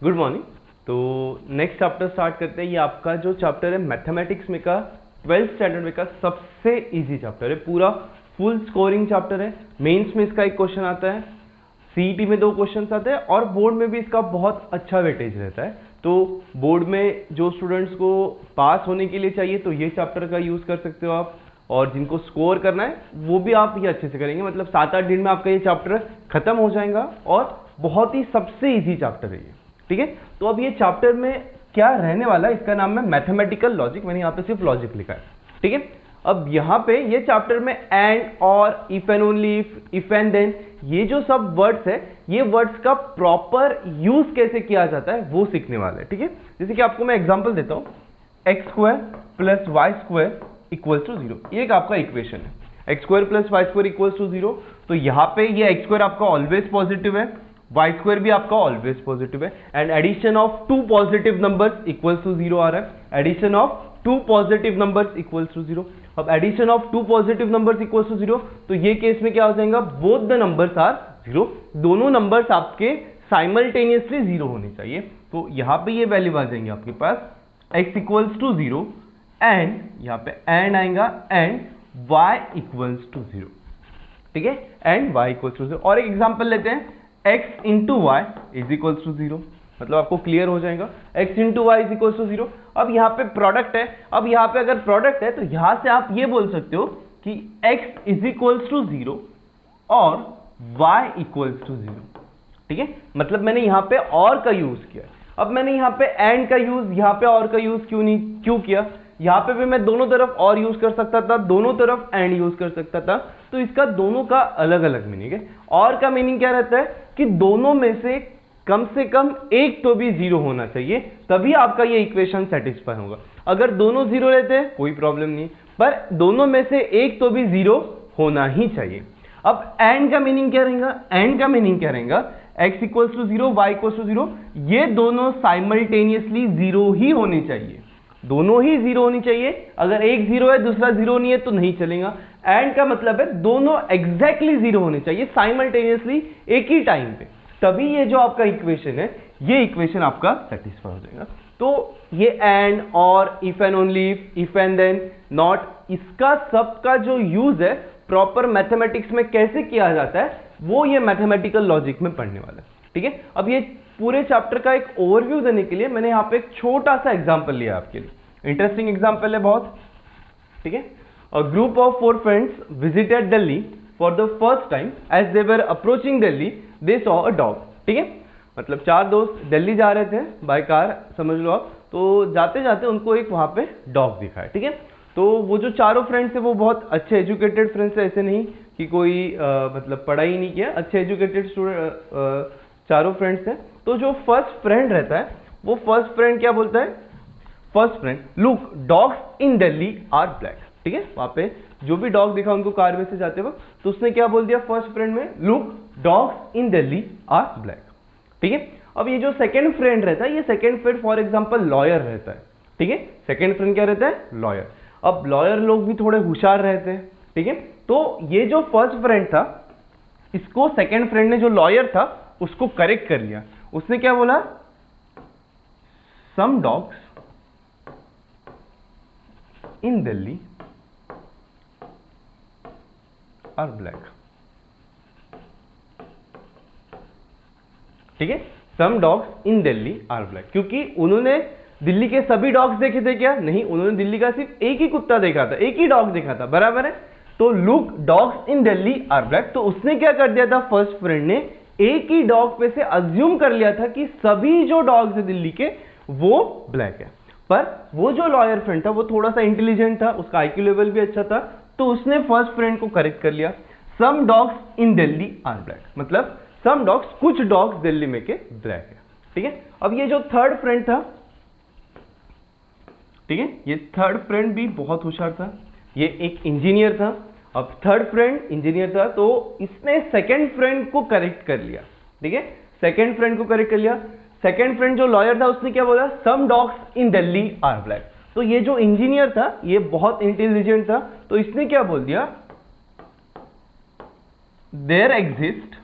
Good morning. तो next chapter start करते हैं। ये आपका जो चैप्टर है मैथमेटिक्स में का 12th स्टैंडर्ड में का सबसे इजी चैप्टर है, पूरा फुल स्कोरिंग चैप्टर है। मेंस में इसका एक क्वेश्चन आता है, सीईटी में 2 क्वेश्चन आते हैं और बोर्ड में भी इसका बहुत अच्छा वेटेज रहता है। तो बोर्ड में जो स्टूडेंट्स को पास होने के लिए चाहिए तो ये चैप्टर का यूज कर सकते हो आप, और जिनको स्कोर करना है वो भी आप ये अच्छे से करेंगे। मतलब 7-8 दिन में आपका ये चैप्टर खत्म हो जाएगा और बहुत ही सबसे इजी चैप्टर है ये, ठीक है। तो अब ये चैप्टर में क्या रहने वाला है, इसका नाम है मैथमेटिकल लॉजिक। मैंने यहाँ पे सिर्फ लॉजिक लिखा है, ठीक है। अब यहाँ पे ये चैप्टर में and, or, if and only if and then, ये जो सब वर्ड्स है, ये वर्ड्स का प्रॉपर यूज कैसे किया जाता है वो सीखने वाला है, ठीक है। जैसे कि आपको मैं एग्जांपल देता हूँ, x square plus y square equal to 0, ये एक आपका इक्वेशन है। X square plus y square equal to 0, तो यहाँ पे ये एक्स स्क्वायर आपका ऑलवेज पॉजिटिव है, वाई स्क्वायर भी आपका ऑलवेज पॉजिटिव है, and addition of 2 positive numbers equals to 0 आ रहा है। Addition of 2 positive numbers equals to 0। अब addition of 2 positive numbers equals to 0, तो ये केस में क्या हो जाएगा, बोथ द नंबर्स आर 0, दोनों नंबर्स आपके साइमल्टेनियसली 0 होने चाहिए। तो यहाँ पे ये वैल्यू आ जाएंगे आपके पास x इक्वल्स टू 0 एंड यहाँ पे एंड आएगा एंड y इक्वल्स टू 0, ठीक है, एंड y इक्वल्स टू 0। और एक एग्जांपल लेते हैं, x into y is equals to 0, मतलब आपको क्लियर हो जाएगा x into y is equals to 0। अब यहाँ पे प्रोडक्ट है, अब यहाँ पे अगर प्रोडक्ट है तो यहाँ से आप ये बोल सकते हो कि x इज इक्वल्स टू 0 और y इक्वल्स टू 0, ठीक है। मतलब मैंने यहाँ पे और का यूज किया। अब मैंने यहाँ पे एंड का यूज, यहाँ पे और का यूज क्यों किया? यहाँ पे भी मैं दोनों तरफ और यूज कर सकता था, दोनों तरफ एंड यूज कर सकता था, तो इसका दोनों का अलग अलग मीनिंग है। और का मीनिंग क्या रहता है कि दोनों में से कम एक तो भी 0 होना चाहिए, तभी आपका ये इक्वेशन सेटिस्फाई होगा। अगर दोनों 0 रहते हैं कोई प्रॉब्लम नहीं, पर दोनों में से एक तो भी 0 होना ही चाहिए। अब एंड का मीनिंग क्या रहेगा? एंड का मीनिंग क्या रहेगा? x equals to 0, y equals to 0, ये दोनों साइमल्टेनियसली 0 ही होनी चाहिए, दोनों ही 0 होनी चाहिए। अगर एक 0 है दूसरा 0 नहीं है तो नहीं चलेगा। एंड का मतलब है दोनों एग्जैक्टली 0 होने चाहिए साइमल्टेनियसली एक ही टाइम पे, तभी ये जो आपका इक्वेशन है, ये इक्वेशन आपका सेटिस्फाई हो जाएगा। तो ये and, or, if and only if and then, not, इसका सबका जो यूज है प्रॉपर मैथमेटिक्स में कैसे किया जाता है वो ये मैथमेटिकल लॉजिक में पढ़ने वाला है, ठीक है। अब ये पूरे चैप्टर का एक ओवरव्यू देने के लिए मैंने यहाँ पे एक छोटा सा एग्जांपल लिया आपके लिए, इंटरेस्टिंग एग्जांपल है बहुत, ठीक है। A group of 4 friends visited Delhi for the first time, as they were approaching Delhi they saw a dog, ठीक है। मतलब 4 दोस्त दिल्ली जा रहे थे बाय कार, समझ लो आप, तो जाते जाते उनको एक वहां पे डॉग दिखा है, ठीक है। तो वो जो चारों फ्रेंड्स है वो बहुत अच्छे एजुकेटेड फ्रेंड्स है, ऐसे नहीं कि कोई मतलब पढ़ाई नहीं किया, अच्छे एजुकेटेड स्टूडेंट चारों फ्रेंड्स हैं। तो जो फर्स्ट फ्रेंड रहता है वो फर्स्ट फ्रेंड क्या बोलता है? First friend, look dogs in Delhi are black, ठीक है। वहां पे जो भी डॉग दिखा उनको कार में से जाते वक्त, तो उसने क्या बोल दिया फर्स्ट फ्रेंड में? Look dogs in Delhi are black, ठीक है। अब ये जो सेकंड फ्रेंड रहता है, ये second friend for example lawyer रहता है, ठीक है। सेकंड फ्रेंड क्या रहता है? लॉयर। अब लॉयर लोग भी थोड़े होशियार रहते हैं, ठीक है। तो ये जो फर्स्ट फ्रेंड था, इसको सेकंड फ्रेंड ने, जो लॉयर था, उसको करेक्ट कर लिया। उसने क्या बोला? Some dogs in Delhi are black, ठीक है। Some dogs in Delhi are black, क्योंकि उन्होंने दिल्ली के सभी डॉग्स देखे थे क्या? नहीं, उन्होंने दिल्ली का सिर्फ एक ही कुत्ता देखा था, एक ही डॉग देखा था, बराबर है। तो look dogs in Delhi are black, तो उसने क्या कर दिया था फर्स्ट फ्रेंड ने? एक ही डॉग पे से अज्यूम कर लिया था कि सभी जो डॉग्स है दिल्ली के वो ब्लैक है। पर वो जो लॉयर फ्रेंड था वो थोड़ा सा इंटेलिजेंट था, उसका आईक्यू लेवल भी अच्छा था, तो उसने फर्स्ट फ्रेंड को करेक्ट कर लिया। Some dogs in Delhi are black, मतलब सम डॉग्स, कुछ डॉग्स दिल्ली में के ब्लैक है, ठीक है। अब ये जो थर्ड फ्रेंड था, ठीक है, ये थर्ड फ्रेंड भी बहुत होशियार था, ये एक इंजीनियर था। अब थर्ड फ्रेंड इंजीनियर था, तो इसने सेकंड फ्रेंड को करेक्ट कर लिया, ठीक है, सेकंड फ्रेंड को करेक्ट कर लिया। सेकंड फ्रेंड जो लॉयर था उसने क्या बोला? Some dogs in Delhi are black. तो ये जो इंजीनियर था ये बहुत इंटेलिजेंट था, तो इसने क्या बोल दिया? There exist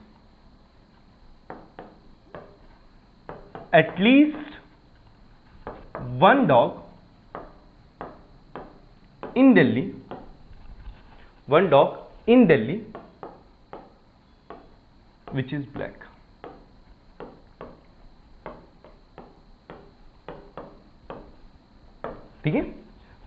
at least one dog in Delhi, one dog in Delhi which is black. ठीक है,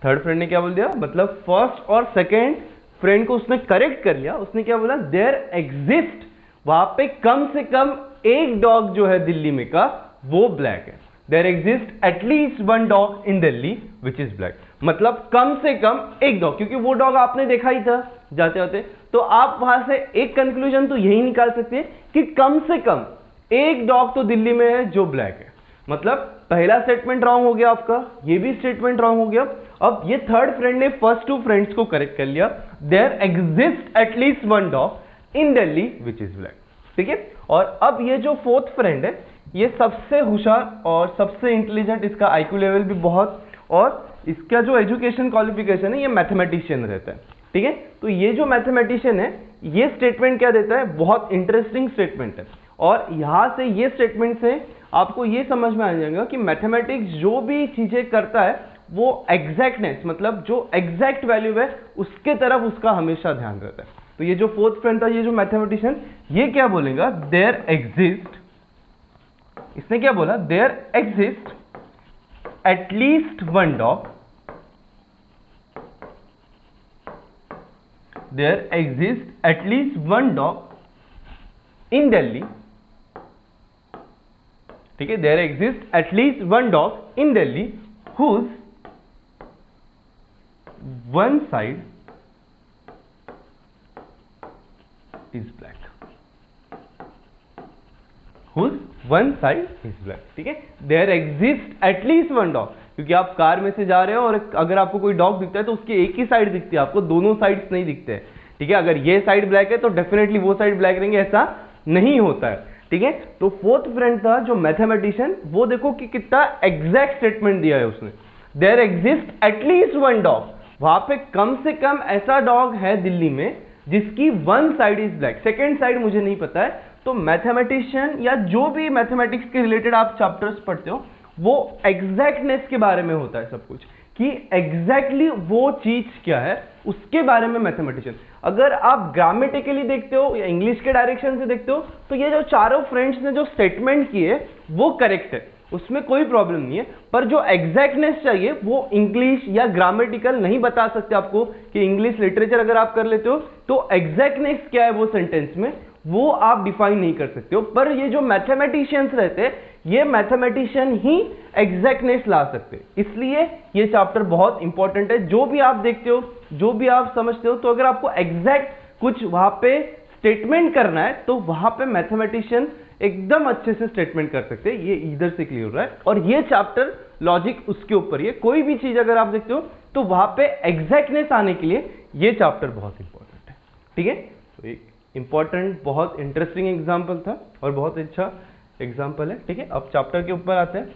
थर्ड फ्रेंड ने क्या बोल दिया, मतलब फर्स्ट और सेकेंड फ्रेंड को उसने करेक्ट कर लिया। उसने क्या बोला, देयर एग्जिस्ट, वहां पे कम से कम एक डॉग जो है दिल्ली में का वो ब्लैक है। There exist at least one dog in Delhi which is black, मतलब कम से कम एक डॉग, क्योंकि वो डॉग आपने देखा ही था जाते जाते। तो आप वहां से एक कंक्लूजन तो यही निकाल सकते हैं कि कम से कम एक डॉग तो दिल्ली में है जो ब्लैक है। मतलब पहला स्टेटमेंट रॉन्ग हो गया आपका, ये भी स्टेटमेंट रॉन्ग हो गया। अब ये थर्ड फ्रेंड ने फर्स्ट टू फ्रेंड्स को करेक्ट कर लिया, there exist at least one dog in Delhi which is black. ठीक है, और अब ये जो फोर्थ फ्रेंड है ये सबसे होशियार और सबसे इंटेलिजेंट, इसका आईक्यू लेवल भी बहुत, और इसका जो एजुकेशन क्वालिफिकेशन है ये मैथमेटिशियन रहता है। ठीक है, तो ये जो मैथमेटिशियन है ये स्टेटमेंट क्या देता है, बहुत इंटरेस्टिंग स्टेटमेंट है। और यहां से ये स्टेटमेंट से आपको ये समझ में आ जाएगा कि मैथमेटिक्स जो भी चीजें करता है वो एग्जैक्टनेस, मतलब जो एग्जैक्ट वैल्यू है उसके तरफ उसका हमेशा ध्यान रहता है। तो ये जो फोर्थ फ्रेंड था, ये जो मैथमेटिशियन, ये क्या बोलेगा, देयर एग्जिस्ट, इसने क्या बोला, there exist at least one dog, there exist at least one dog in Delhi. ठीक है, there exist at least one dog in Delhi whose one side is black, whose one side is black. ठीक है, there exist at least one dog, क्योंकि आप car में से जा रहे हो और अगर आपको कोई डॉग दिखता है तो उसकी एक ही साइड दिखती है, आपको दोनों साइड्स नहीं दिखते हैं। ठीक है, अगर ये साइड ब्लैक है तो डेफिनेटली वो साइड ब्लैक रहेंगे, ऐसा नहीं होता है। ठीक है, तो फोर्थ फ्रेंड था जो मैथमेटिशियन, वो देखो कि कितना एग्जैक्ट स्टेटमेंट दिया है उसने, there exist at least one dog, वहां पे कम से कम ऐसा डॉग है दिल्ली में जिसकी one side is black, second side मुझे नहीं पता है। तो मैथमेटिशियन या जो भी मैथमेटिक्स के रिलेटेड आप चैप्टर्स पढ़ते हो वो एग्जैक्टनेस के बारे में होता है सब कुछ, कि एग्जैक्टली वो चीज क्या है उसके बारे में मैथमेटिशियन। अगर आप ग्रामेटिकली देखते हो या इंग्लिश के डायरेक्शन से देखते हो तो ये जो चारों फ्रेंड्स ने जो स्टेटमेंट किए वो करेक्ट है, उसमें कोई प्रॉब्लम नहीं है। पर जो एग्जैक्टनेस चाहिए वो इंग्लिश या ग्रामेटिकल नहीं बता सकते आपको, कि इंग्लिश लिटरेचर अगर आप कर लेते हो तो एग्जैक्टनेस क्या है वो सेंटेंस में वो आप डिफाइन नहीं कर सकते हो। पर ये जो मैथमेटिशियंस रहते हैं ये मैथमेटिशियन ही एग्जैक्टनेस ला सकते, इसलिए ये चैप्टर बहुत इंपॉर्टेंट है। जो भी आप देखते हो, जो भी आप समझते हो, तो अगर आपको एग्जैक्ट कुछ वहां पे स्टेटमेंट करना है तो वहां पे मैथमेटिशियन एकदम अच्छे से स्टेटमेंट कर सकते हैं। ये इधर से क्लियर हो रहा है, और ये चैप्टर लॉजिक उसके ऊपर ही है। कोई भी चीज अगर आप देखते हो तो वहां पे एग्जैक्टनेस आने के लिए ये चैप्टर बहुत इंपॉर्टेंट है। ठीक है, तो एक इंपॉर्टेंट बहुत इंटरेस्टिंग एग्जाम्पल था और बहुत अच्छा एग्जाम्पल है। ठीक है, अब चैप्टर के ऊपर आते हैं।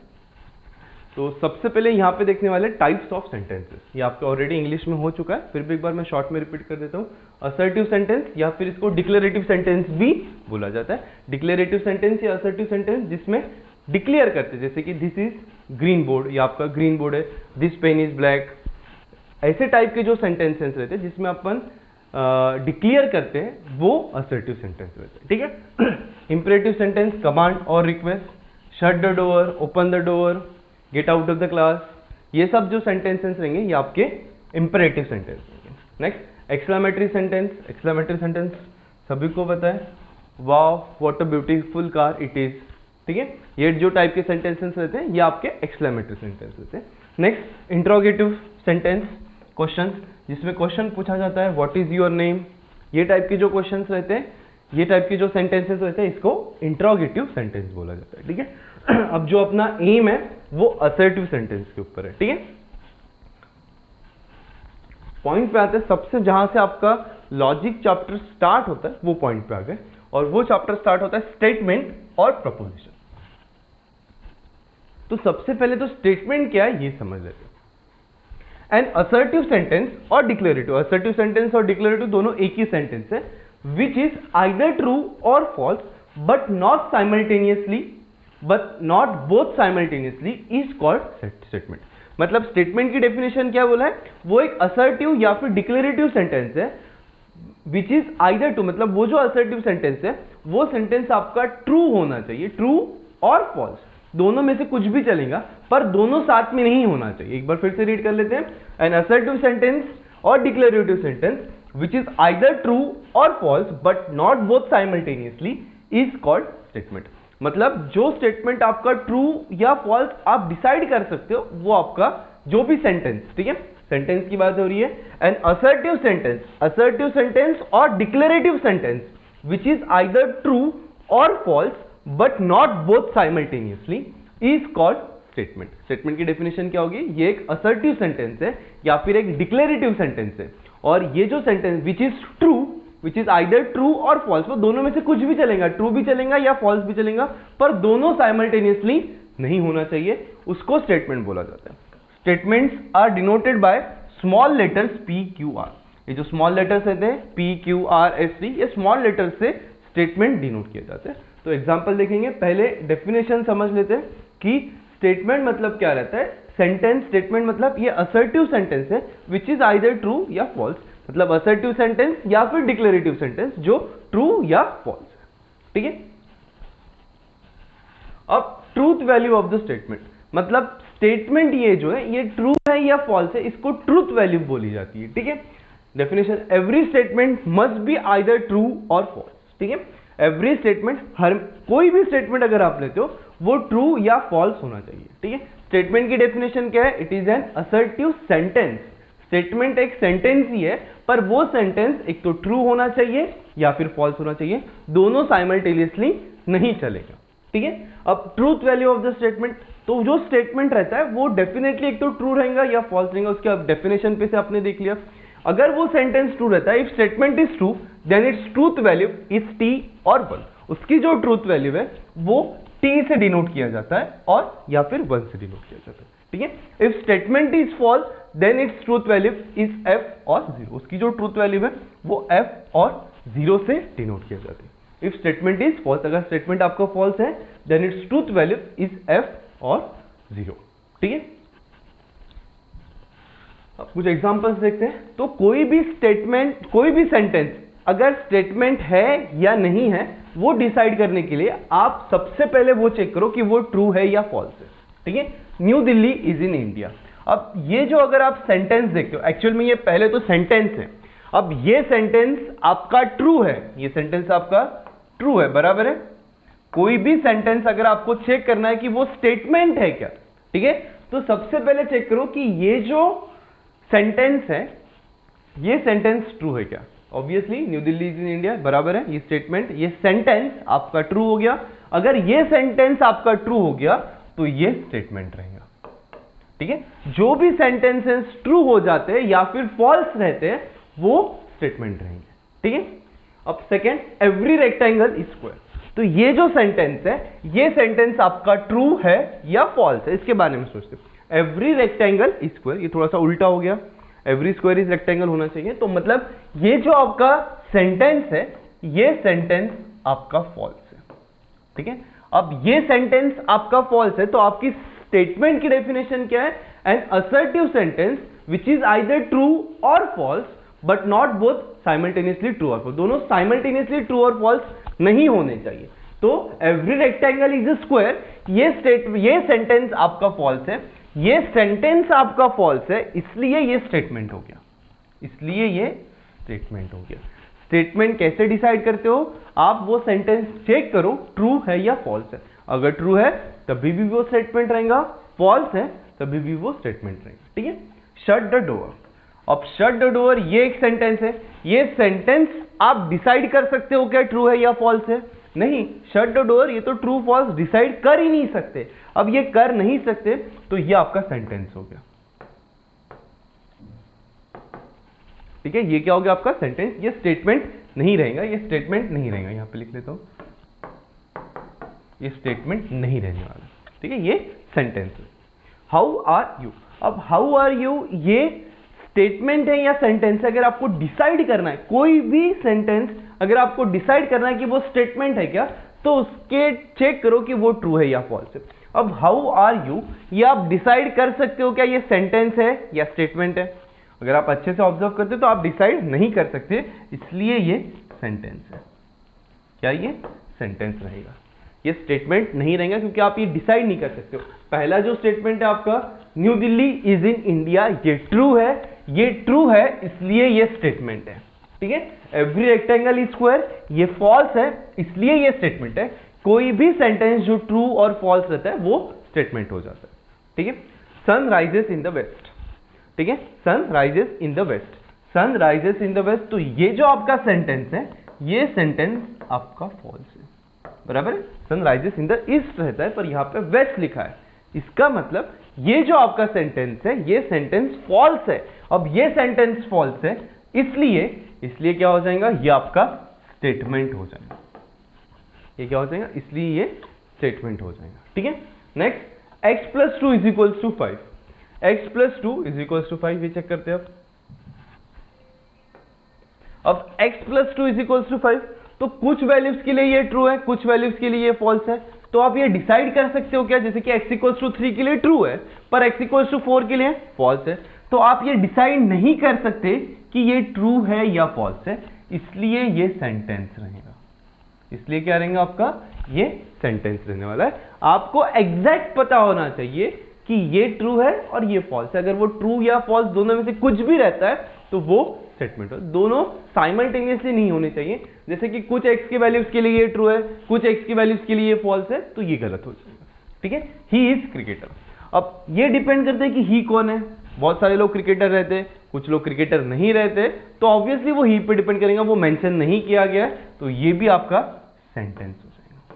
तो सबसे पहले यहाँ पे देखने वाले टाइप्स ऑफ सेंटेंसेस, ये आपको ऑलरेडी इंग्लिश में हो चुका है, फिर भी एक बार मैं शॉर्ट में रिपीट कर देता हूँ। असर्टिव सेंटेंस या फिर इसको डिक्लेरेटिव सेंटेंस भी बोला जाता है। डिक्लेरेटिव सेंटेंस या असर्टिव सेंटेंस जिसमें डिक्लेयर करते हैं, जैसे कि दिस इज ग्रीन बोर्ड, या आपका ग्रीन बोर्ड है, दिस पेन इज ब्लैक, ऐसे टाइप के जो सेंटेंसेस रहते हैं जिसमें अपन डिक्लेयर करते हैं वो असर्टिव सेंटेंस रहते हैं। ठीक है, इंपरेटिव सेंटेंस कमांड और request, shut the door, open the door, get out of the class, ये सब जो सेंटेंसेस रहेंगे ये आपके इंपरेटिव सेंटेंस रहेंगे। Next exclamatory sentence, exclamatory sentence सभी को पता है, wow what a beautiful car it is. ठीक है, ये जो टाइप के सेंटेंसेस रहते हैं ये आपके एक्सक्लेमेटरी सेंटेंस रहते हैं। नेक्स्ट इंट्रोगेटिव सेंटेंस, क्वेश्चन जिसमें क्वेश्चन पूछा जाता है, व्हाट इज योर नेम, ये टाइप के जो क्वेश्चंस रहते हैं, ये टाइप के जो सेंटेंसेस रहते हैं इसको इंट्रोगेटिव सेंटेंस बोला जाता है। ठीक है, अब जो अपना एम है वो असर्टिव सेंटेंस के ऊपर है। ठीक है, पॉइंट पे आते हैं, सबसे जहां से आपका लॉजिक चैप्टर स्टार्ट होता है वो पॉइंट पे आ गए, और वो चैप्टर स्टार्ट होता है स्टेटमेंट और प्रपोजिशन। तो सबसे पहले तो स्टेटमेंट क्या है ये समझ लेते हैं। एन असर्टिव सेंटेंस और डिक्लेरेटिव, असर्टिव सेंटेंस और डिक्लेरेटिव दोनों एक ही सेंटेंस है, विच इज आइदर ट्रू और false but not simultaneously but not both simultaneously is called statement. मतलब स्टेटमेंट की डेफिनेशन क्या बोला है, वो एक असर्टिव या फिर डिक्लेरेटिव सेंटेंस है विच इज आइदर टू, मतलब वो जो असर्टिव सेंटेंस है वो सेंटेंस आपका ट्रू होना चाहिए, ट्रू और फॉल्स, दोनों में से कुछ भी चलेगा, पर दोनों साथ में नहीं होना चाहिए। एक बार फिर से रीड कर लेते हैं, एन असर्टिव सेंटेंस और declarative sentence which is either true और false but not both simultaneously is called statement. मतलब जो स्टेटमेंट आपका ट्रू या फॉल्स आप डिसाइड कर सकते हो वो आपका जो भी सेंटेंस, ठीक है, सेंटेंस की बात हो रही है, एन असर्टिव सेंटेंस और declarative sentence which is either true और false but not both simultaneously is called statement. Statement की डेफिनेशन क्या होगी, ये एक असर्टिव सेंटेंस है या फिर एक डिक्लेरेटिव सेंटेंस है, और ये जो sentence which is true, which is either true और फॉल्स, वो दोनों में से कुछ भी चलेगा, ट्रू भी चलेगा या फॉल्स भी चलेगा, पर दोनों साइमल्टेनियसली नहीं होना चाहिए, उसको स्टेटमेंट बोला जाता है। Statements are denoted by small letters P Q R. ये जो स्मॉल लेटर्स रहते हैं P Q R S T, ये स्मॉल लेटर्स से स्टेटमेंट डिनोट किए जाते हैं। तो एग्जांपल देखेंगे, पहले डेफिनेशन समझ लेते हैं कि स्टेटमेंट मतलब क्या रहता है। सेंटेंस स्टेटमेंट मतलब ये असर्टिव सेंटेंस है विच इज आइदर ट्रू या फॉल्स, मतलब असर्टिव सेंटेंस या फिर डिक्लेरेटिव सेंटेंस जो ट्रू या फॉल्स है, ठीक है। अब truth value of the statement, मतलब स्टेटमेंट ये जो है ये ट्रू है या फॉल्स है, इसको ट्रूथ वैल्यू बोली जाती है, ठीक है। Definition, every statement must be either true और फॉल्स, ठीक है। एवरी स्टेटमेंट, हर कोई भी स्टेटमेंट अगर आप लेते हो वो ट्रू या फॉल्स होना चाहिए, ठीक है। स्टेटमेंट की डेफिनेशन क्या है, it is an assertive sentence. Statement एक सेंटेंस ही है, पर वो सेंटेंस एक तो ट्रू होना चाहिए या फिर फॉल्स होना चाहिए, दोनों साइमल्टेनियसली नहीं चलेगा, ठीक है। अब truth value of the statement, तो जो स्टेटमेंट रहता है वो डेफिनेटली एक तो ट्रू रहेगा या फॉल्स रहेगा, उसके डेफिनेशन पे से आपने देख लिया। अगर वो सेंटेंस ट्रू रहता है, if statement is true then its truth value is T or 1, उसकी जो ट्रूथ वैल्यू है वो टी से डिनोट किया जाता है और या फिर 1 से डिनोट किया जाता है, ठीक है। If statement is false then its truth value is F or 0, उसकी जो ट्रूथ वैल्यू है वो एफ और 0 से डिनोट किया जाता है। इफ स्टेटमेंट इज फॉल्स, अगर स्टेटमेंट आपका फॉल्स है then its truth value is F or 0, ठीक है। अब कुछ एग्जांपल्स देखते हैं। तो कोई भी स्टेटमेंट, कोई भी सेंटेंस अगर स्टेटमेंट है या नहीं है वो डिसाइड करने के लिए आप सबसे पहले वो चेक करो कि वो ट्रू है या फॉल्स है, ठीक है। New Delhi is in India, अब ये जो अगर आप सेंटेंस देखते हो, एक्चुअल में ये पहले तो सेंटेंस है, अब ये सेंटेंस आपका ट्रू है, ये सेंटेंस आपका ट्रू है, बराबर है। कोई भी सेंटेंस अगर आपको चेक करना है कि वो स्टेटमेंट है क्या, ठीक है, तो सबसे पहले चेक करो कि ये जो सेंटेंस है ये सेंटेंस ट्रू है क्या। Obviously new Delhi is in India बराबर है, ये स्टेटमेंट, ये सेंटेंस आपका ट्रू हो गया। अगर ये सेंटेंस आपका ट्रू हो गया तो ये स्टेटमेंट रहेगा, ठीक है। जो भी सेंटेंसेस ट्रू हो जाते हैं या फिर फॉल्स रहते हैं वो स्टेटमेंट रहेंगे, ठीक है। अब second, every rectangle is square, तो ये जो सेंटेंस है ये सेंटेंस आपका ट्रू है या फॉल्स है, इसके बारे में सोचते हैं। एवरी रेक्टेंगल इज स्क्वायर, ये थोड़ा सा उल्टा हो गया, एवरी स्क्वायर इज रेक्टेंगल होना चाहिए, तो मतलब ये जो आपका सेंटेंस है ये सेंटेंस आपका फॉल्स है, ठीक है। अब ये सेंटेंस आपका फॉल्स है तो आपकी स्टेटमेंट की डेफिनेशन क्या है, an assertive sentence which is either true और false but not both simultaneously true और फॉल्स, दोनों साइमल्टेनियसली ट्रू और फॉल्स नहीं होने चाहिए। तो every rectangle is a square, ये सेंटेंस आपका फॉल्स है, ये सेंटेंस आपका फॉल्स है, इसलिए ये स्टेटमेंट हो गया, इसलिए ये स्टेटमेंट हो गया। स्टेटमेंट कैसे डिसाइड करते हो आप, वो सेंटेंस चेक करो ट्रू है या फॉल्स है, अगर ट्रू है तभी भी वो स्टेटमेंट रहेगा, फॉल्स है तभी भी वो स्टेटमेंट रहेगा, ठीक है। शट द डोर, अब शट द डोर ये एक सेंटेंस है, ये सेंटेंस आप डिसाइड कर सकते हो क्या ट्रू है या फॉल्स है, नहीं। शट द डोर ये तो ट्रू फॉल्स डिसाइड कर ही नहीं सकते, अब ये कर नहीं सकते तो ये आपका सेंटेंस हो गया, ठीक है। ये क्या हो गया आपका सेंटेंस, ये स्टेटमेंट नहीं रहेगा, ये स्टेटमेंट नहीं रहेगा, यहां पे लिख लेता हूं, ये स्टेटमेंट नहीं रहने वाला, ठीक है, ये सेंटेंस है। हाउ आर यू, अब हाउ आर यू ये स्टेटमेंट है या सेंटेंस है, अगर आपको डिसाइड करना है कोई भी सेंटेंस, अगर आपको डिसाइड करना है कि वो स्टेटमेंट है क्या, तो उसके चेक करो कि वो ट्रू है या फॉल्स है। अब हाउ आर यू, ये आप डिसाइड कर सकते हो क्या ये सेंटेंस है या स्टेटमेंट है। अगर आप अच्छे से ऑब्जर्व करते तो आप डिसाइड नहीं कर सकते, इसलिए ये सेंटेंस है। क्या ये सेंटेंस रहेगा, ये स्टेटमेंट नहीं रहेगा, क्योंकि आप ये डिसाइड नहीं कर सकते हो। पहला जो स्टेटमेंट है आपका, new Delhi is in India, ये ट्रू है, ये ट्रू है इसलिए ये स्टेटमेंट है। ठीक है, एवरी रेक्टेंगल इज स्क्वायर, ये फॉल्स है इसलिए ये स्टेटमेंट है। कोई भी सेंटेंस जो ट्रू और फॉल्स रहता है वो स्टेटमेंट हो जाता है। ठीक है, sun rises in the west, ठीक है, sun rises in the west, sun rises in the west, तो ये जो आपका सेंटेंस है ये सेंटेंस आपका फॉल्स है, बराबर है। Sun rises in the east रहता है पर यहाँ पे वेस्ट लिखा है, इसका मतलब ये जो आपका सेंटेंस है ये सेंटेंस फॉल्स है। अब ये सेंटेंस फॉल्स है इसलिए क्या हो जाएगा, ये आपका स्टेटमेंट हो जाएगा। ये क्या हो जाएगा, इसलिए ये स्टेटमेंट हो जाएगा। ठीक है, next, x plus 2 is equals to 5, x plus 2 is equals to 5, ये चेक करते हैं अब x plus 2 is equals to 5, तो कुछ वैल्यूज के लिए ये ट्रू है, कुछ वैल्यूज के लिए ये फॉल्स है। तो आप ये डिसाइड कर सकते हो क्या, जैसे कि x इक्वल्स टू 3 के लिए ट्रू है पर x इक्वल्स टू 4 के लिए फॉल्स है, तो आप ये डिसाइड नहीं कर सकते कि ये ट्रू है या फॉल्स है, इसलिए ये सेंटेंस रहेगा। इसलिए क्या रहेगा आपका, ये सेंटेंस रहने वाला है। आपको एग्जैक्ट पता होना चाहिए कि ये ट्रू है और ये फॉल्स है। अगर वो ट्रू या फॉल्स दोनों में से कुछ भी रहता है तो वो स्टेटमेंट हो। दोनों साइमल्टेनियसली नहीं होने चाहिए, जैसे कि कुछ x की वैल्यूज के लिए ये ट्रू है, कुछ x की वैल्यूज के लिए ये फॉल्स है, तो ये गलत हो जाएगा। ठीक है, ही इज क्रिकेटर। अब ये डिपेंड करता है कि ही कौन है। बहुत सारे लोग क्रिकेटर रहते हैं, कुछ लोग क्रिकेटर नहीं रहते, तो ऑब्वियसली वो ही पे डिपेंड करेगा, वो मेंशन नहीं किया गया है, तो ये भी आपका सेंटेंस हो जाएगा।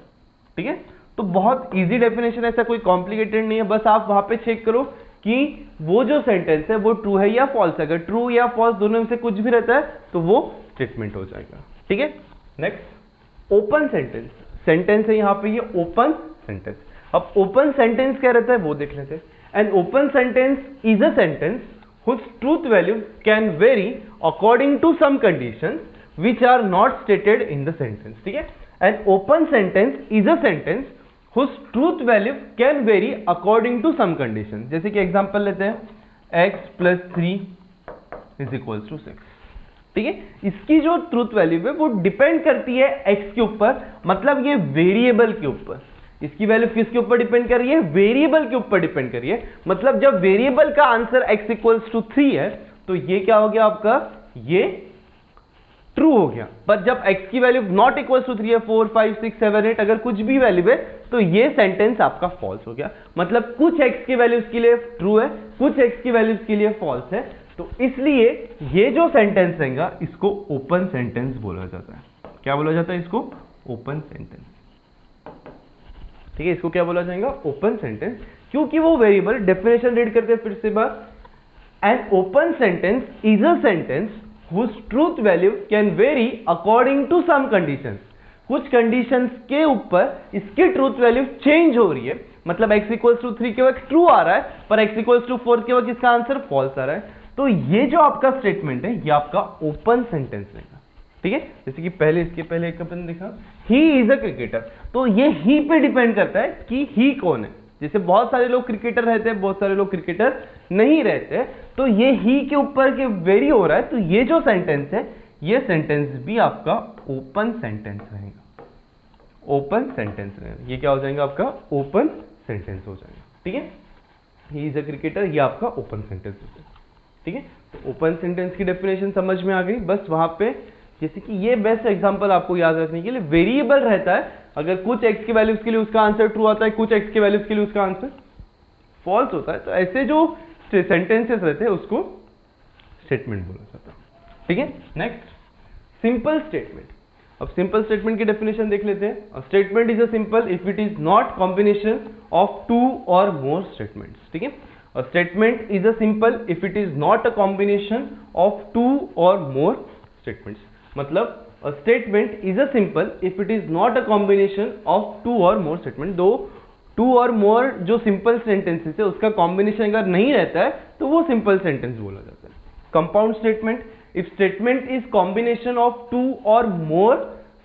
ठीक है, तो बहुत इजी डेफिनेशन, ऐसा कोई कॉम्प्लिकेटेड नहीं है, बस आप वहां पे चेक करो कि वो जो सेंटेंस है वो ट्रू है या फॉल्स है। अगर ट्रू या फॉल्स दोनों में से कुछ भी रहता है तो वो स्टेटमेंट हो जाएगा। ठीक है, नेक्स्ट, ओपन सेंटेंस, सेंटेंस है यहाँ पे ये ओपन सेंटेंस। अब ओपन सेंटेंस क्या रहता है वो देख लेते हैं। N open sentence is a sentence whose truth value can vary according to some conditions which are not stated in the sentence. ठीक है, an open sentence is a sentence whose truth value can vary according to some conditions. जैसे कि example लेते हैं, x plus 3 is equals to 6। ठीक है, इसकी जो ट्रूथ वैल्यू है वो डिपेंड करती है x के ऊपर, मतलब ये वेरिएबल के ऊपर। इसकी वैल्यू किसके ऊपर डिपेंड कर रही है, वेरिएबल के ऊपर डिपेंड कर रही है। मतलब जब वेरिएबल का आंसर x इक्वल्स टू 3 है तो ये क्या हो गया आपका, ये ट्रू हो गया। पर जब x की वैल्यू नॉट इक्वल्स टू 3 है, 4 5 6 7 8 अगर कुछ भी वैल्यू है तो ये सेंटेंस आपका फॉल्स हो गया। मतलब कुछ x की वैल्यूज के लिए ट्रू है, कुछ x की वैल्यूज के लिए फॉल्स है, तो इसलिए ये जो सेंटेंस रहेगा इसको ओपन सेंटेंस बोला जाता है। क्या बोला जाता है इसको, ओपन सेंटेंस। ठीक है, इसको क्या बोला जाएगा, ओपन सेंटेंस, क्योंकि वो वेरिएबल। डेफिनेशन रीड करते हैं फिर से बार, an open sentence is a sentence whose truth value can vary according to some conditions। कुछ कंडीशंस के ऊपर इसकी ट्रूथ वैल्यू चेंज हो रही है। मतलब x इक्वल्स टू 3 के वक्त ट्रू आ रहा है पर x इक्वल्स टू 4 के वक्त इसका आंसर फॉल्स आ रहा है, तो ये जो आपका स्टेटमेंट है ये आपका ओपन सेंटेंस रहेगा। ठीक है, जैसे कि पहले, इसके पहले एक अपन देखा, ही इज अ क्रिकेटर, तो ये ही पे डिपेंड करता है कि ही कौन है। जैसे बहुत सारे लोग क्रिकेटर रहते हैं, बहुत सारे लोग क्रिकेटर नहीं रहते, तो ये ही के ऊपर के वेरी हो रहा है, तो ये जो सेंटेंस है ये सेंटेंस भी आपका ओपन सेंटेंस रहेगा। ओपन सेंटेंस रहेगा, ये क्या हो जाएगा आपका, ओपन सेंटेंस हो जाएगा। ठीक है, ही इज अ क्रिकेटर, ये आपका ओपन सेंटेंस हो जाएगा। ठीक है, तो ओपन सेंटेंस की डेफिनेशन समझ में आ गई। बस वहां पे जैसे कि ये बेस्ट एग्जांपल आपको याद रखने के लिए, वेरिएबल रहता है, अगर कुछ x की वैल्यूज के लिए उसका आंसर ट्रू आता है, कुछ x की वैल्यूज के लिए उसका आंसर फॉल्स होता है, तो ऐसे जो सेंटेंसेस रहते हैं उसको स्टेटमेंट बोला जाता है। ठीक है, नेक्स्ट, सिंपल स्टेटमेंट। अब सिंपल स्टेटमेंट की डेफिनेशन देख लेते हैं। Statement is a simple if it is not combination of 2 और मोर स्टेटमेंट्स। ठीक है, a statement is a simple if it is not a combination of 2 or more statements। मतलब a statement is a simple if it is not a combination of 2 or more statement। दो 2 और more जो simple sentences है उसका combination अगर नहीं रहता है तो वो simple sentence बोला जाता है। compound statement, if statement is combination of 2 or more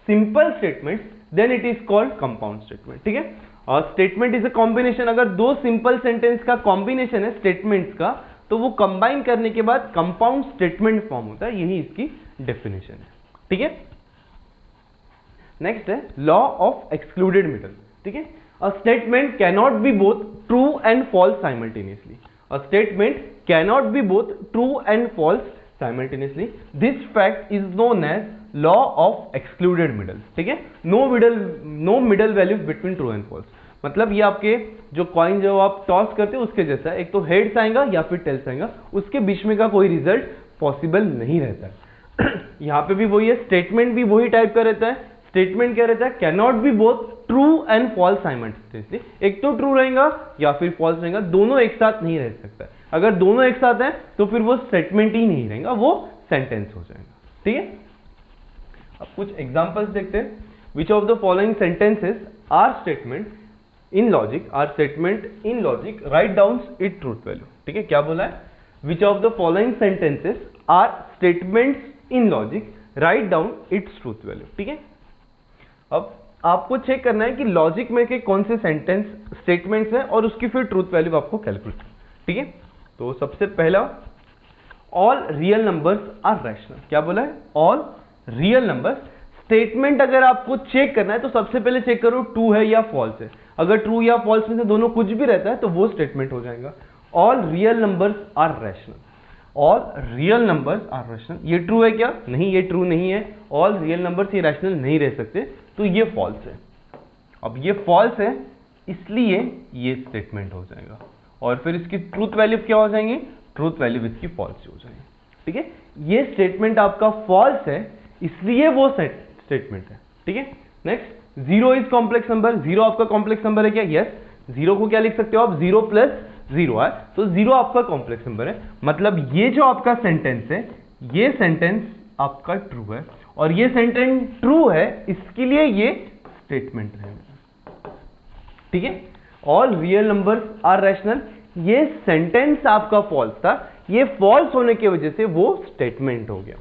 simple statements then it is called compound statement. ठीक है, और स्टेटमेंट इज अ कॉम्बिनेशन, अगर दो सिंपल सेंटेंस का कॉम्बिनेशन है स्टेटमेंट्स का, तो वो कंबाइन करने के बाद कंपाउंड स्टेटमेंट फॉर्म होता है, यही इसकी डेफिनेशन है। ठीक है, नेक्स्ट है लॉ ऑफ एक्सक्लूडेड मिडल। ठीक है, a statement cannot be both true and false simultaneously. A statement cannot be both true and false simultaneously. This fact is known as law of excluded middle. ठीक है, no middle values between true and false. मतलब ये आपके जो coin जो आप toss करते हो उसके जैसा है, एक तो हेड्स आएगा या फिर टेल्स आएगा, उसके बीच में का कोई रिजल्ट पॉसिबल नहीं रहता है। यहाँ पे भी वही है, स्टेटमेंट भी वही टाइप का रहता है। स्टेटमेंट क्या रहता है, cannot be both true and false simultaneously. एक तो ट्रू रहेगा या फिर फॉल्स रहेगा, दोनों एक साथ नहीं रह सकता। अगर दोनों एक साथ हैं तो फिर वो स्टेटमेंट ही नहीं रहेगा, वो सेंटेंस हो जाएगा। ठीक है, अब कुछ एग्जांपल्स देखते हैं। Which of the following sentences are statement in logic, write down it truth value. ठीक है, क्या बोला है, which of the following sentences are statements in logic, write down its truth value. ठीक है, अब आपको चेक करना है कि लॉजिक में के कौन से सेंटेंस स्टेटमेंट्स हैं और उसकी फिर ट्रूथ वैल्यू आपको कैलकुलेट। ठीक है, तो सबसे पहला, all real numbers are rational. क्या बोला है, ऑल रियल नंबर्स। स्टेटमेंट अगर आपको चेक करना है तो सबसे पहले चेक करो ट्रू है या फॉल्स है। अगर ट्रू या फॉल्स में से दोनों कुछ भी रहता है तो वो स्टेटमेंट हो जाएगा। All real numbers are rational, all real numbers are rational. ये ट्रू है क्या, नहीं, ये ट्रू नहीं है। ऑल रियल नंबर्स ये रैशनल नहीं रह सकते, तो ये फॉल्स है। अब ये फॉल्स है इसलिए ये स्टेटमेंट हो जाएगा, और फिर इसकी ट्रूथ वैल्यू क्या हो जाएंगे, ट्रूथ वैल्यू इसकी फॉल्स हो जाएगी। ठीक है, ये स्टेटमेंट आपका फॉल्स है इसलिए वो स्टेटमेंट है। ठीक है, next, zero is complex number. Zero आपका कॉम्प्लेक्स नंबर है क्या, यस। जीरो को क्या लिख सकते हो आप, जीरो प्लस जीरो है, तो जीरो आपका कॉम्प्लेक्स नंबर है। मतलब ये जो आपका सेंटेंस है, ये सेंटेंस आपका ट्रू है, और ये सेंटेंस ट्रू है इसके लिए ये स्टेटमेंट है। ठीक है, all real numbers are rational, ये सेंटेंस आपका फॉल्स था, ये फॉल्स होने की वजह से वो स्टेटमेंट हो गया।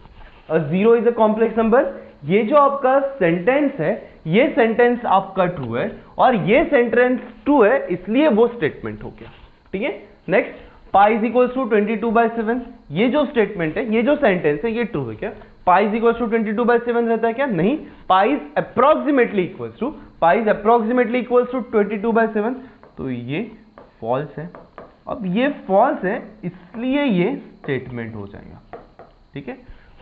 Zero is a complex number, ये जो आपका सेंटेंस है ये सेंटेंस आपका ट्रू है, और ये सेंटेंस ट्रू है इसलिए वो स्टेटमेंट हो गया। ठीक है, next, pi is equals to 22/7। ये जो स्टेटमेंट है, ये जो सेंटेंस है, ये ट्रू है क्या, पाई इज इक्वल्स टू 22/7 रहता है क्या, नहीं। Pi is approximately equals to 22/7, तो ये फॉल्स है। अब ये फॉल्स है इसलिए ये स्टेटमेंट हो जाएगा। ठीक है,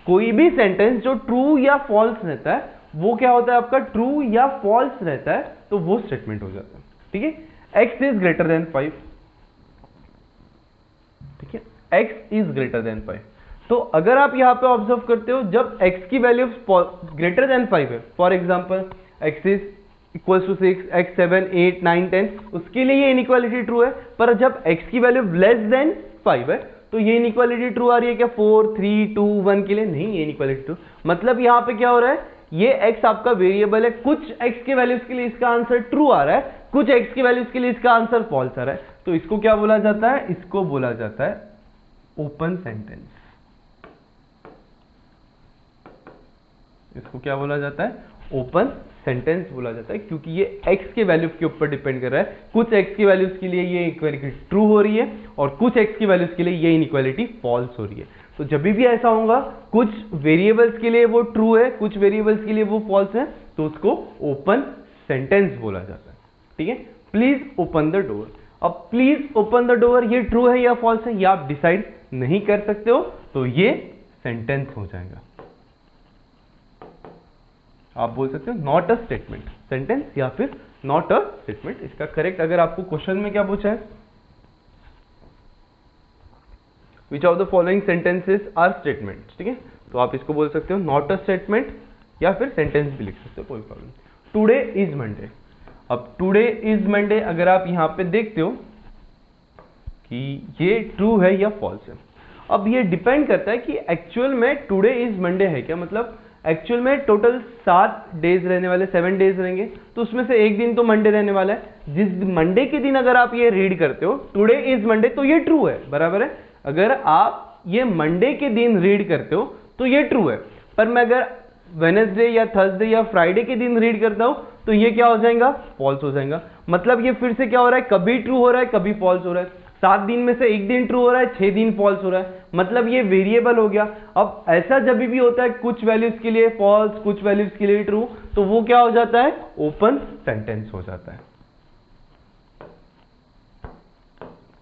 कोई भी सेंटेंस जो ट्रू या फॉल्स रहता है वो क्या होता है आपका, ट्रू या फॉल्स रहता है, तो वो स्टेटमेंट हो जाता है। ठीक है, x इज ग्रेटर देन 5। ठीक है, x इज ग्रेटर देन 5, तो अगर आप यहां पे ऑब्जर्व करते हो, जब x की वैल्यू ग्रेटर देन 5 है, for example x is equals to 6, x 7, 8, 9, 10, उसके लिए ये इनइक्वालिटी ट्रू है। पर जब x की वैल्यू लेस देन 5 है तो ये इनइक्वालिटी ट्रू आ रही है क्या, 4, 3, 2, 1 के लिए, नहीं, ये इनइक्वालिटी ट्रू। मतलब यहां पे क्या हो रहा है, ये x आपका वेरिएबल है, कुछ x के वैल्यूज के लिए इसका आंसर ट्रू आ रहा है, कुछ x के वैल्यूज के लिए इसका आंसर फॉल्स आ रहा है, तो इसको क्या बोला जाता है, इसको बोला जाता है ओपन सेंटेंस। इसको क्या बोला जाता है, ओपन सेंटेंस बोला जाता है, क्योंकि ये x के वैल्यू के ऊपर डिपेंड कर रहा है। कुछ x की वैल्यूज के लिए ये इक्वालिटी ट्रू हो रही है, और कुछ x की वैल्यूज के लिए ये इनइक्वालिटी फॉल्स हो रही है। तो जब भी ऐसा होगा, कुछ वेरिएबल्स के लिए वो ट्रू है, कुछ वेरिएबल्स के लिए वो फॉल्स है, तो उसको ओपन सेंटेंस बोला जाता है। ठीक है, प्लीज ओपन द डोर। अब प्लीज ओपन द डोर, ये ट्रू है या फॉल्स है, ये आप डिसाइड नहीं कर सकते हो, तो ये सेंटेंस हो जाएगा। आप बोल सकते हो नॉट अ स्टेटमेंट, सेंटेंस या फिर नॉट अ स्टेटमेंट। इसका करेक्ट अगर आपको क्वेश्चन में क्या पूछा है, which of the following sentences are statements. ठीक है, तो आप इसको बोल सकते हो नॉट अ स्टेटमेंट, या फिर सेंटेंस भी लिख सकते हो, कोई प्रॉब्लम। Today is Monday. अब टुडे इज मंडे अगर आप यहां पे देखते हो कि ये ट्रू है या फॉल्स है। अब ये डिपेंड करता है कि एक्चुअल में टुडे इज मंडे है क्या, मतलब एक्चुअल में टोटल 7 डेज रहने वाले, 7 डेज रहेंगे, तो उसमें से एक दिन तो मंडे रहने वाला है। जिस मंडे के दिन अगर आप ये रीड करते हो टुडे इज मंडे, तो ये ट्रू है, बराबर है। अगर आप ये मंडे के दिन रीड करते हो तो ये ट्रू है, पर मैं अगर वेडनेसडे या थर्सडे या फ्राइडे के दिन रीड करता हूं तो ये क्या हो जाएगा, फॉल्स हो जाएगा। मतलब ये फिर से क्या हो रहा है, कभी ट्रू हो रहा है कभी फॉल्स हो रहा है। 7 दिन में से 1 दिन ट्रू हो रहा है, 6 दिन फॉल्स हो रहा है, मतलब ये वेरिएबल हो गया। अब ऐसा जब भी होता है कुछ वैल्यूज के लिए फॉल्स कुछ वैल्यूज के लिए ट्रू, तो वो क्या हो जाता है, ओपन सेंटेंस हो जाता है।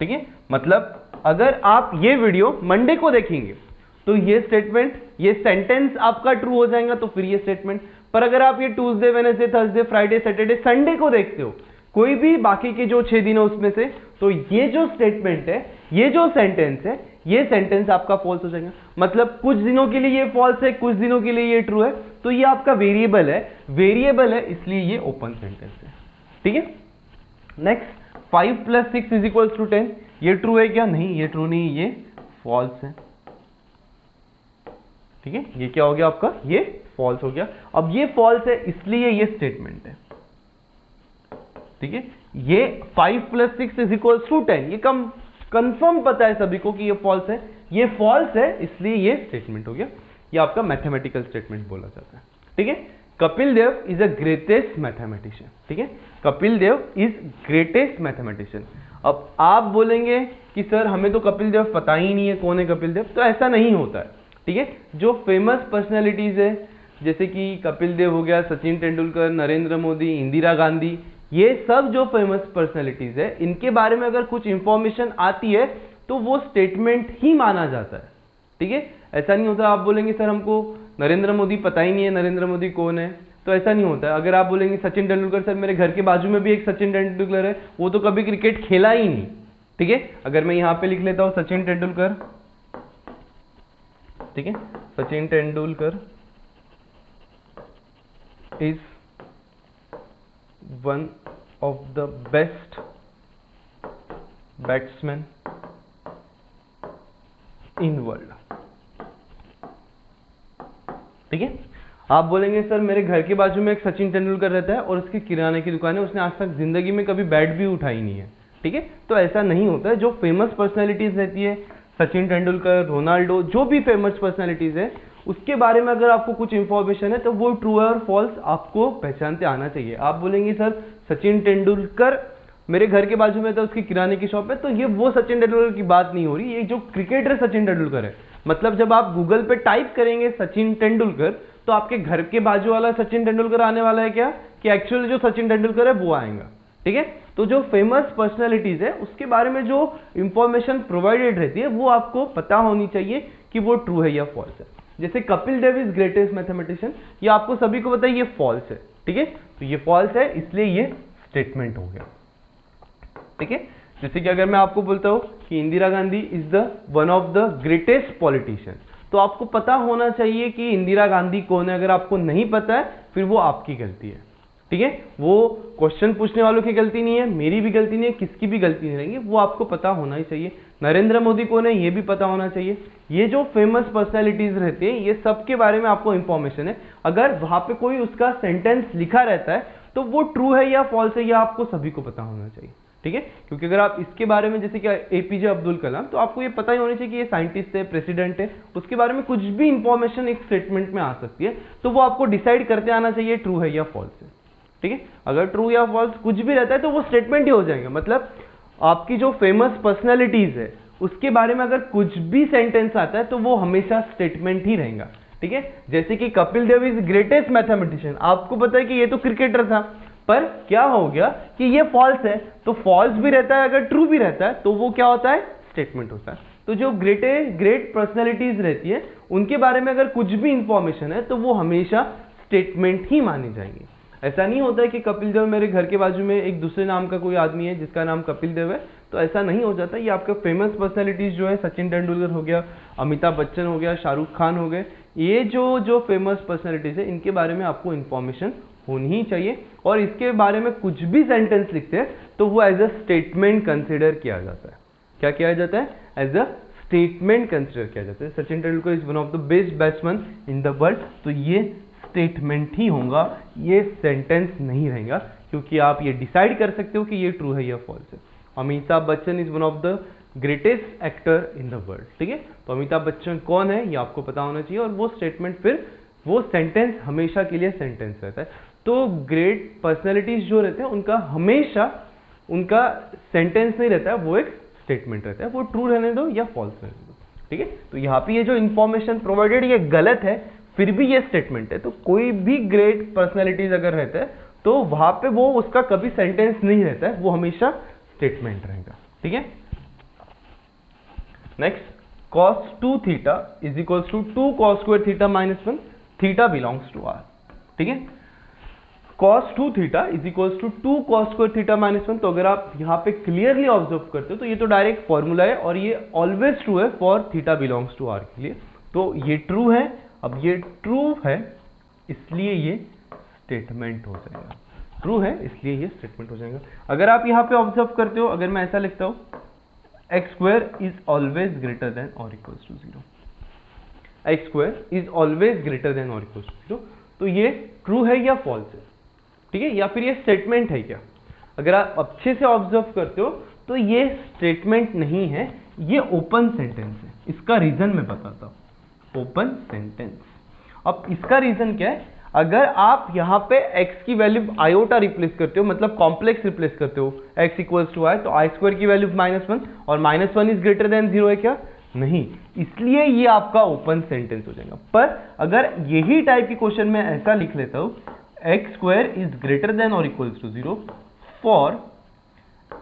ठीक है, मतलब अगर आप ये वीडियो मंडे को देखेंगे तो ये स्टेटमेंट, ये सेंटेंस आपका ट्रू हो जाएगा, तो फिर ये स्टेटमेंट। पर अगर आप ये Tuesday, Wednesday, Thursday, Friday, Saturday, Sunday को देखते हो, कोई भी बाकी के जो 6 दिन है उसमें से, तो ये जो स्टेटमेंट है, ये जो सेंटेंस है, ये सेंटेंस आपका फॉल्स हो जाएगा। मतलब कुछ दिनों के लिए ये फॉल्स है, कुछ दिनों के लिए ये ट्रू है, तो ये आपका वेरिएबल है, इसलिए ये ओपन सेंटेंस है। ठीक है, नेक्स्ट 5 + 6 = 10, ये ट्रू है क्या, नहीं ये ट्रू नहीं, ये फॉल्स है। ठीक है, ये क्या हो गया आपका, ये फॉल्स हो गया। अब ये फॉल्स है इसलिए ये स्टेटमेंट है। ठीक है, ये 5 + 6 = 10, ये कंफर्म पता है सभी को कि ये फॉल्स है, ये फॉल्स है इसलिए ये स्टेटमेंट हो गया। ये आपका मैथमेटिकल स्टेटमेंट बोला जाता है। ठीक है, Kapil Dev is a greatest mathematician. ठीक है, Kapil Dev is greatest mathematician. अब आप बोलेंगे कि सर हमें तो कपिल देव पता ही नहीं है कौन है कपिल देव, तो ऐसा नहीं होता है। ठीक है, जो फेमस पर्सनैलिटीज है जैसे कि कपिल देव हो गया, सचिन तेंदुलकर, नरेंद्र मोदी, इंदिरा गांधी, ये सब जो फेमस पर्सनैलिटीज है, इनके बारे में अगर कुछ इंफॉर्मेशन आती है तो वो स्टेटमेंट ही माना जाता है। ठीक है, ऐसा नहीं होता आप बोलेंगे सर हमको नरेंद्र मोदी पता ही नहीं है, नरेंद्र मोदी कौन है, तो ऐसा नहीं होता है। अगर आप बोलेंगे सचिन तेंदुलकर, सर मेरे घर के बाजू में भी एक सचिन तेंदुलकर है, वो तो कभी क्रिकेट खेला ही नहीं। ठीक है, अगर मैं यहां पे लिख लेता हूं सचिन तेंदुलकर, ठीक है, Sachin Tendulkar is one of the best batsman in world. ठीक है, आप बोलेंगे सर मेरे घर के बाजू में एक सचिन तेंदुलकर रहता है और उसकी किराने की दुकान है, उसने आज तक जिंदगी में कभी बैट भी उठाई नहीं है। ठीक है, तो ऐसा नहीं होता है। जो फेमस पर्सनैलिटीज रहती है, सचिन तेंदुलकर, रोनाल्डो, जो भी फेमस पर्सनैलिटीज है, उसके बारे में अगर आपको कुछ इंफॉर्मेशन है तो वो ट्रू है और फॉल्स आपको पहचानते आना चाहिए। आप बोलेंगे सर सचिन तेंदुलकर मेरे घर के बाजू में था, उसकी किराने की शॉप है, तो ये वो सचिन तेंदुलकर की बात नहीं हो रही, ये जो क्रिकेटर सचिन तेंदुलकर है। मतलब जब आप गूगल पे टाइप करेंगे सचिन तेंदुलकर, तो आपके घर के बाजू वाला सचिन तेंदुलकर आने वाला है क्या, कि एक्चुअली जो सचिन तेंदुलकर है वो आएगा। ठीक है, तो जो फेमस पर्सनैलिटीज है उसके बारे में जो इंफॉर्मेशन प्रोवाइडेड रहती है वो आपको पता होनी चाहिए कि वो ट्रू है या फॉल्स है। जैसे Kapil Dev is greatest mathematician, ये आपको सभी को पता है ये फॉल्स है। ठीक है, तो ये फॉल्स है इसलिए ये स्टेटमेंट हो गया। ठीक है, जैसे कि अगर मैं आपको बोलता हूं कि Indira Gandhi is the one of the greatest politician, तो आपको पता होना चाहिए कि इंदिरा गांधी कौन है। अगर आपको नहीं पता है फिर वो आपकी गलती है। ठीक है, वो क्वेश्चन पूछने वालों की गलती नहीं है, मेरी भी गलती नहीं है, किसकी भी गलती नहीं रहेगी, वो आपको पता होना ही चाहिए। नरेंद्र मोदी कौन है ये भी पता होना चाहिए। ये जो फेमस पर्सनैलिटीज रहती है ये सबके बारे में आपको इंफॉर्मेशन है। अगर वहां पे कोई उसका सेंटेंस लिखा रहता है तो वो ट्रू है या फॉल्स है यह आपको सभी को पता होना चाहिए। ठीक है, क्योंकि अगर आप इसके बारे में जैसे कि एपीजे अब्दुल कलाम, तो आपको ये पता ही होना चाहिए कि ये साइंटिस्ट है, प्रेसिडेंट है, उसके बारे में कुछ भी इंफॉर्मेशन एक स्टेटमेंट में आ सकती है, तो वो आपको डिसाइड करते आना चाहिए ट्रू है या फॉल्स है। ठीक है, अगर ट्रू या फॉल्स कुछ भी रहता है तो वो स्टेटमेंट ही हो जाएगा। मतलब आपकी जो फेमस पर्सनैलिटीज है उसके बारे में अगर कुछ भी सेंटेंस आता है तो वो हमेशा स्टेटमेंट ही रहेगा। ठीक है, जैसे कि Kapil Dev is greatest mathematician, आपको पता है कि ये तो क्रिकेटर था, पर क्या हो गया कि ये फॉल्स है, तो फॉल्स भी रहता है, अगर ट्रू भी रहता है तो वो क्या होता है, स्टेटमेंट होता है। तो जो ग्रेट पर्सनैलिटीज रहती है उनके बारे में अगर कुछ भी इंफॉर्मेशन है तो वो हमेशा स्टेटमेंट ही मानी जाएंगी। ऐसा नहीं होता है कि कपिल देव मेरे घर के बाजू में एक दूसरे नाम का कोई आदमी है जिसका नाम कपिल देव है, तो ऐसा नहीं हो जाता। ये आपका फेमस पर्सनैलिटीज जो है, सचिन तेंदुलकर हो गया, अमिताभ बच्चन हो गया, शाहरुख खान हो गए, ये जो फेमस पर्सनैलिटीज है इनके बारे में आपको इंफॉर्मेशन होनी ही चाहिए। और इसके बारे में कुछ भी सेंटेंस लिखते हैं तो वो एज अ स्टेटमेंट कंसिडर किया जाता है। क्या किया जाता है, एज अ स्टेटमेंट कंसिडर किया जाता है। Sachin Tendulkar is one of the best batsman in the world, तो ये स्टेटमेंट ही होगा, ये सेंटेंस नहीं रहेगा, क्योंकि आप ये डिसाइड कर सकते हो कि ये ट्रू है या फॉल्स है। Amitabh Bachchan is one of the greatest actor in the world. ठीक है, तो अमिताभ बच्चन कौन है ये आपको पता होना चाहिए, और वो स्टेटमेंट फिर वो सेंटेंस हमेशा के लिए सेंटेंस रहता है। तो ग्रेट पर्सनैलिटीज जो रहते हैं उनका हमेशा उनका सेंटेंस नहीं रहता है, वो एक स्टेटमेंट रहता है, वो ट्रू रहने दो या फॉल्स रहने दो, ठीक है। तो यहाँ पे ये जो इंफॉर्मेशन प्रोवाइडेड ये गलत है, फिर भी ये स्टेटमेंट है। तो कोई भी ग्रेट पर्सनैलिटीज अगर रहता है तो वहां पे वो उसका कभी सेंटेंस नहीं रहता है, वो हमेशा स्टेटमेंट रहेगा, ठीक है। Next, cos 2 theta is equals to 2 cos square theta minus 1, theta belongs to R, ठीक है। cos 2 theta is equals to 2 cos square theta minus 1। तो अगर आप यहाँ पे क्लियरली ऑब्जर्व करते हो तो ये तो डायरेक्ट फॉर्मूला है और ये ऑलवेज ट्रू है for theta belongs to R के लिए। तो ये ट्रू है, अब ये ट्रू है इसलिए ये स्टेटमेंट हो जाएगा, ट्रू है इसलिए ये स्टेटमेंट हो जाएगा। अगर आप यहाँ पे ऑब्जर्व करते हो, अगर मैं ऐसा लिखता हूँ x square is always greater than or equals to 0, x square is always greater than or equals to 0, तो ये ट्रू है या फॉल्स है, ठीक है, या फिर ये स्टेटमेंट है क्या। अगर आप अच्छे से ऑब्जर्व करते हो तो ये स्टेटमेंट नहीं है, ये ओपन सेंटेंस है। इसका रीजन मैं बताता हूं, ओपन सेंटेंस। अब इसका रीजन क्या है, अगर आप यहाँ पे x की वैल्यू आयोटा रिप्लेस करते हो, मतलब कॉम्प्लेक्स रिप्लेस करते हो, x इक्वल्स टू आई, तो आई स्क्वायर की वैल्यू -1 और -1 इज ग्रेटर देन 0 है क्या, नहीं, इसलिए ये आपका ओपन सेंटेंस हो जाएगा। पर अगर यही टाइप की क्वेश्चन में ऐसा लिख लेता हूं, x square is greater than or equals to 0 for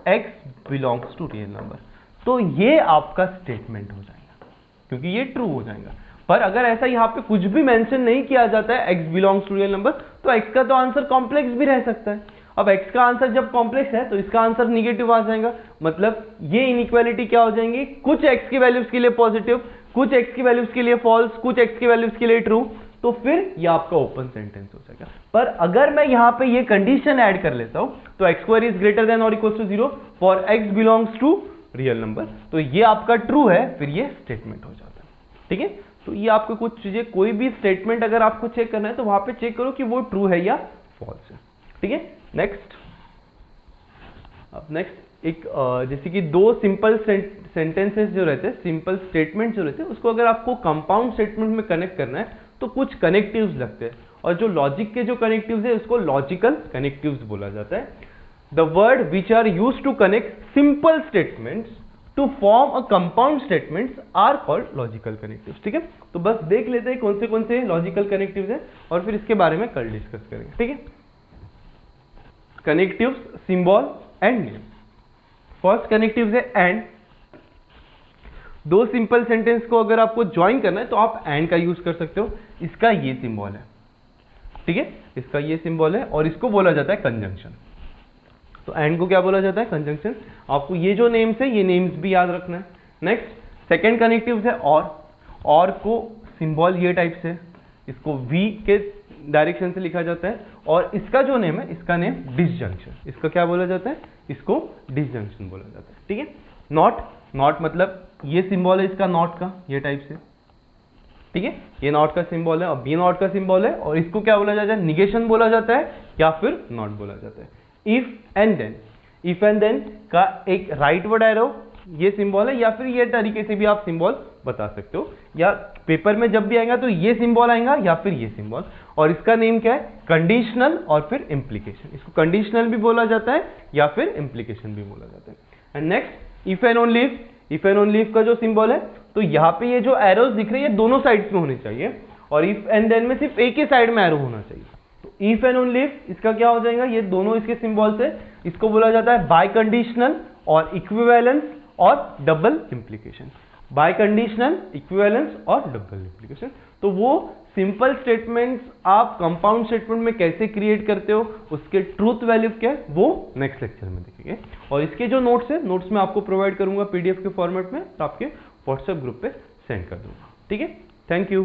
x belongs to real number, तो ये आपका स्टेटमेंट हो जाएगा क्योंकि ये ट्रू हो जाएगा। पर अगर ऐसा यहाँ पे कुछ भी मेंशन नहीं किया जाता है x belongs to real number, तो x का तो आंसर कॉम्प्लेक्स भी रह सकता है। अब x का आंसर जब कॉम्प्लेक्स है तो इसका आंसर निगेटिव आ जाएगा, मतलब ये इनइक्वालिटी क्या हो जाएंगी, कुछ x की वैल्यूज के लिए पॉजिटिव, कुछ x की वैल्यूज के लिए फॉल्स, कुछ x की वैल्यूज के लिए ट्रू, तो फिर ये आपका ओपन सेंटेंस हो जाएगा। पर अगर मैं यहाँ पे ये कंडीशन ऐड कर लेता हूं, तो x square is greater than or equal to 0 for x belongs to real number, तो ये आपका ट्रू है, फिर ये स्टेटमेंट हो जाता है, ठीक है। तो ये आपको कुछ चीजें, कोई भी स्टेटमेंट अगर आपको चेक करना है तो वहां पे चेक करो कि वो ट्रू है या फॉल्स है, ठीक है। नेक्स्ट, अब नेक्स्ट एक जैसे कि दो सिंपल सेंटेंसेस जो रहते हैं, सिंपल स्टेटमेंट जो रहते हैं, उसको अगर आपको कंपाउंड स्टेटमेंट में कनेक्ट करना है तो कुछ कनेक्टिव्स लगते हैं, और जो लॉजिक के जो कनेक्टिव्स है उसको लॉजिकल कनेक्टिव्स बोला जाता है। The word which are used to connect simple statements to form a compound statements are called logical connectives, ठीक है। तो बस देख लेते हैं कौन से लॉजिकल कनेक्टिव्स हैं और फिर इसके बारे में कल डिस्कस करेंगे, ठीक है। Connectives, symbol and name. First connectives है एंड। दो सिंपल सेंटेंस को अगर आपको ज्वाइन करना है तो आप एंड का यूज कर सकते हो। इसका ये सिंबल है, ठीक है, इसका ये सिंबल है और इसको बोला जाता है कंजंक्शन। तो एंड को क्या बोला जाता है, कंजंक्शन। आपको ये जो नेम्स है ये नेम्स भी याद रखना है। नेक्स्ट, सेकंड कनेक्टिव्स है और को सिंबल ये टाइप से, इसको वी के डायरेक्शन से लिखा जाता है, और इसका जो नेम है इसका नेम डिसजंक्शन। इसका क्या बोला जाता है, इसको डिसजंक्शन बोला जाता है, ठीक है। नॉट मतलब ये सिंबल है इसका नॉट का, ये टाइप से, ठीक है, ये नॉट का सिंबल है, अब ये नॉट का सिंबल है, और इसको क्या बोला जाता है, निगेशन बोला जाता है या फिर नॉट बोला जाता है। इफ एंड देन का एक राइट वर्ड एरो ये सिंबल है, या फिर ये तरीके से भी आप सिंबल बता सकते हो, या पेपर में जब भी आएगा तो ये सिंबल आएगा या फिर ये सिंबल, और इसका नेम क्या है, कंडीशनल और फिर इम्प्लीकेशन। इसको कंडीशनल भी बोला जाता है या फिर इम्प्लीकेशन भी बोला जाता है। And next, if and only if का जो सिंबल है, तो यहाँ पे ये जो एरोज दिख रही है दोनों साइड्स में होने चाहिए, और इफ एंड देन में सिर्फ एक ही साइड में एरो होना चाहिए। तो इफ एंड ओनली इफ इसका क्या हो जाएगा, ये दोनों इसके सिंबल्स है, इसको बोला जाता है बाय कंडीशनल और इक्विवेलेंस और double implication. Bye conditional, equivalence और डबल इंप्लीकेशन। तो वो सिंपल स्टेटमेंट्स आप कंपाउंड स्टेटमेंट में कैसे क्रिएट करते हो, उसके ट्रूथ वैल्यू क्या है, वो नेक्स्ट लेक्चर में देखेंगे। और इसके जो नोट्स है, नोट्स में आपको प्रोवाइड करूंगा पीडीएफ के फॉर्मेट में, तो आपके व्हाट्सएप ग्रुप पे सेंड कर दूंगा, ठीक है। Thank you.